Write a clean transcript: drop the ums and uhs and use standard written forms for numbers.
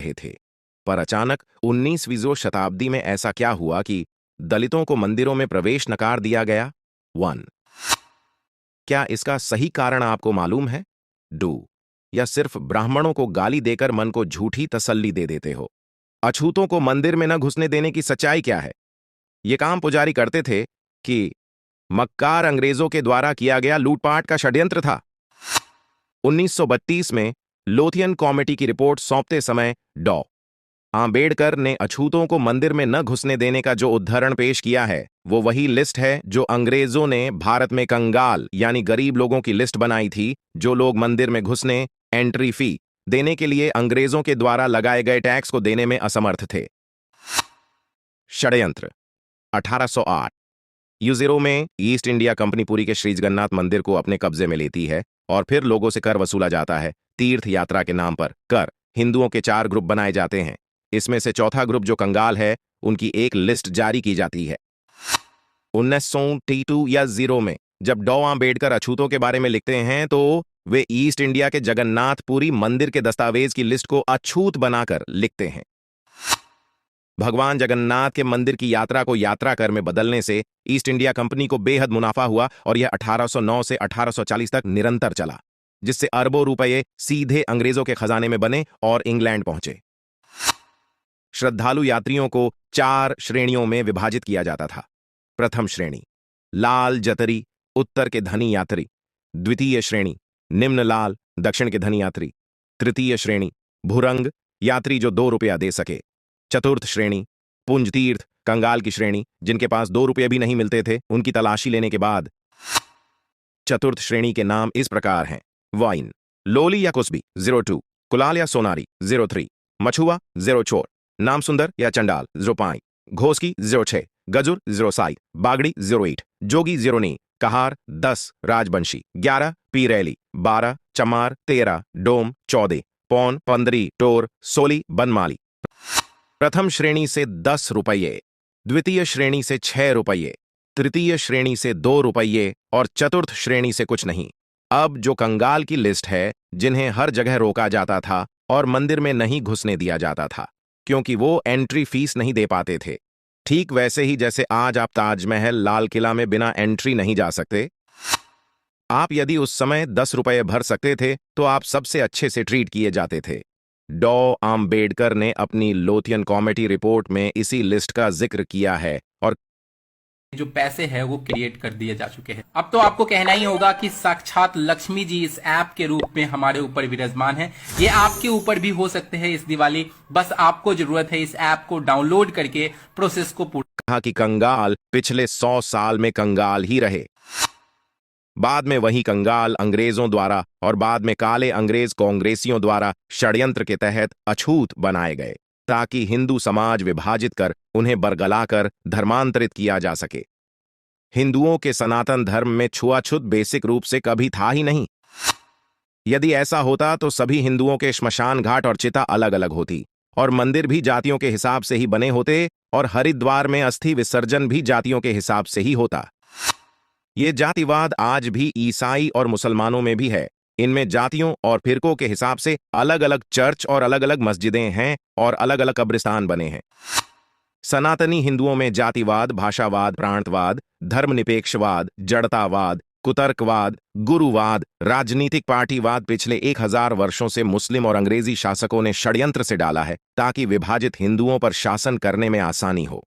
रहे थे। पर अचानक 19वीं शताब्दी में ऐसा क्या हुआ कि दलितों को मंदिरों में प्रवेश नकार दिया गया? 1. क्या इसका सही कारण आपको मालूम है? 2. या सिर्फ ब्राह्मणों को गाली देकर मन को झूठी तसल्ली दे देते हो? अछूतों को मंदिर में न घुसने देने की सच्चाई क्या है? ये काम पुजारी करते थे कि मक्कार अंग्रेजों के द्वारा किया गया लूटपाट का षड्यंत्र था? 1932 में लोथियन कमेटी की रिपोर्ट सौंपते समय डॉ. आंबेडकर ने अछूतों को मंदिर में न घुसने देने का जो उद्धरण पेश किया है, वो वही लिस्ट है जो अंग्रेजों ने भारत में कंगाल यानी गरीब लोगों की लिस्ट बनाई थी, जो लोग मंदिर में घुसने, एंट्री फी देने के लिए अंग्रेजों के द्वारा लगाए गए टैक्स को देने में असमर्थ थे। षड्यंत्र 1808 यूज़ेरो में ईस्ट इंडिया कंपनी पुरी के श्री जगन्नाथ मंदिर को अपने कब्जे में लेती है और फिर लोगों से कर वसूला जाता है। तीर्थ यात्रा के नाम पर कर हिंदुओं के 4 ग्रुप बनाए जाते हैं। इसमें से चौथा ग्रुप जो कंगाल है, उनकी एक लिस्ट जारी की जाती है। 1932 या 0 में जब डॉ. आंबेडकर अछूतों के बारे में लिखते हैं तो वे ईस्ट इंडिया के जगन्नाथपुरी मंदिर के दस्तावेज की लिस्ट को अछूत बनाकर लिखते हैं। भगवान जगन्नाथ के मंदिर की यात्रा को यात्रा कर में बदलने से ईस्ट इंडिया कंपनी को बेहद मुनाफा हुआ और यह 1809 से 1840 तक निरंतर चला, जिससे अरबों रुपये सीधे अंग्रेजों के खजाने में बने और इंग्लैंड पहुंचे। श्रद्धालु यात्रियों को 4 श्रेणियों में विभाजित किया जाता था। प्रथम श्रेणी लाल जतरी, उत्तर के धनी यात्री। द्वितीय श्रेणी निम्न लाल, दक्षिण के धनी यात्री। तृतीय श्रेणी भुरंग, यात्री जो 2 रुपया दे सके। चतुर्थ श्रेणी पुंज तीर्थ, कंगाल की श्रेणी, जिनके पास 2 रुपये भी नहीं मिलते थे, उनकी तलाशी लेने के बाद। चतुर्थ श्रेणी के नाम इस प्रकार हैं: वाइन, लोली या कुसबी 02, कुलाल या सोनारी 03, मछुआ 0 चोर, नाम सुंदर या चंडाल 05, घोसकी 06, गजुर 07, बागड़ी 08, जोगी 09, कहार 10, राजबंशी 11, पीरैली 12, चमार 13, डोम 14, पौन 15, टोर 16, बनमाली। प्रथम श्रेणी से 10 रुपये, द्वितीय श्रेणी से 6 रुपये, तृतीय श्रेणी से 2 रुपये और चतुर्थ श्रेणी से कुछ नहीं। अब जो कंगाल की लिस्ट है, जिन्हें हर जगह रोका जाता था और मंदिर में नहीं घुसने दिया जाता था, क्योंकि वो एंट्री फीस नहीं दे पाते थे। ठीक वैसे ही जैसे आज आप ताजमहल, लाल किला में बिना एंट्री नहीं जा सकते। आप यदि उस समय 10 रुपये भर सकते थे तो आप सबसे अच्छे से ट्रीट किए जाते थे। डॉ. आंबेडकर ने अपनी लोथियन कमेटी रिपोर्ट में इसी लिस्ट का जिक्र किया है और जो पैसे है वो क्रिएट कर दिए जा चुके हैं। अब तो आपको कहना ही होगा कि साक्षात लक्ष्मी जी इस ऐप के रूप में हमारे ऊपर विराजमान है। ये आपके ऊपर भी हो सकते हैं इस दिवाली। बस आपको जरूरत है इस ऐप को डाउनलोड करके प्रोसेस को पूरा। कहा कि कंगाल पिछले 100 साल में कंगाल ही रहे। बाद में वही कंगाल अंग्रेजों द्वारा और बाद में काले अंग्रेज कांग्रेसियों द्वारा षड्यंत्र के तहत अछूत बनाए गए, ताकि हिंदू समाज विभाजित कर उन्हें बरगलाकर धर्मांतरित किया जा सके। हिंदुओं के सनातन धर्म में छुआछूत बेसिक रूप से कभी था ही नहीं। यदि ऐसा होता तो सभी हिंदुओं के श्मशान घाट और चिता अलग अलग होती और मंदिर भी जातियों के हिसाब से ही बने होते और हरिद्वार में अस्थि विसर्जन भी जातियों के हिसाब से ही होता। ये जातिवाद आज भी ईसाई और मुसलमानों में भी है। इनमें जातियों और फिरकों के हिसाब से अलग अलग चर्च और अलग अलग मस्जिदें हैं और अलग अलग कब्रिस्तान बने हैं। सनातनी हिंदुओं में जातिवाद, भाषावाद, प्रांतवाद, धर्मनिरपेक्षवाद, जड़तावाद, कुतर्कवाद, गुरुवाद, राजनीतिक पार्टीवाद पिछले 1000 वर्षों से मुस्लिम और अंग्रेजी शासकों ने षड्यंत्र से डाला है, ताकि विभाजित हिंदुओं पर शासन करने में आसानी हो।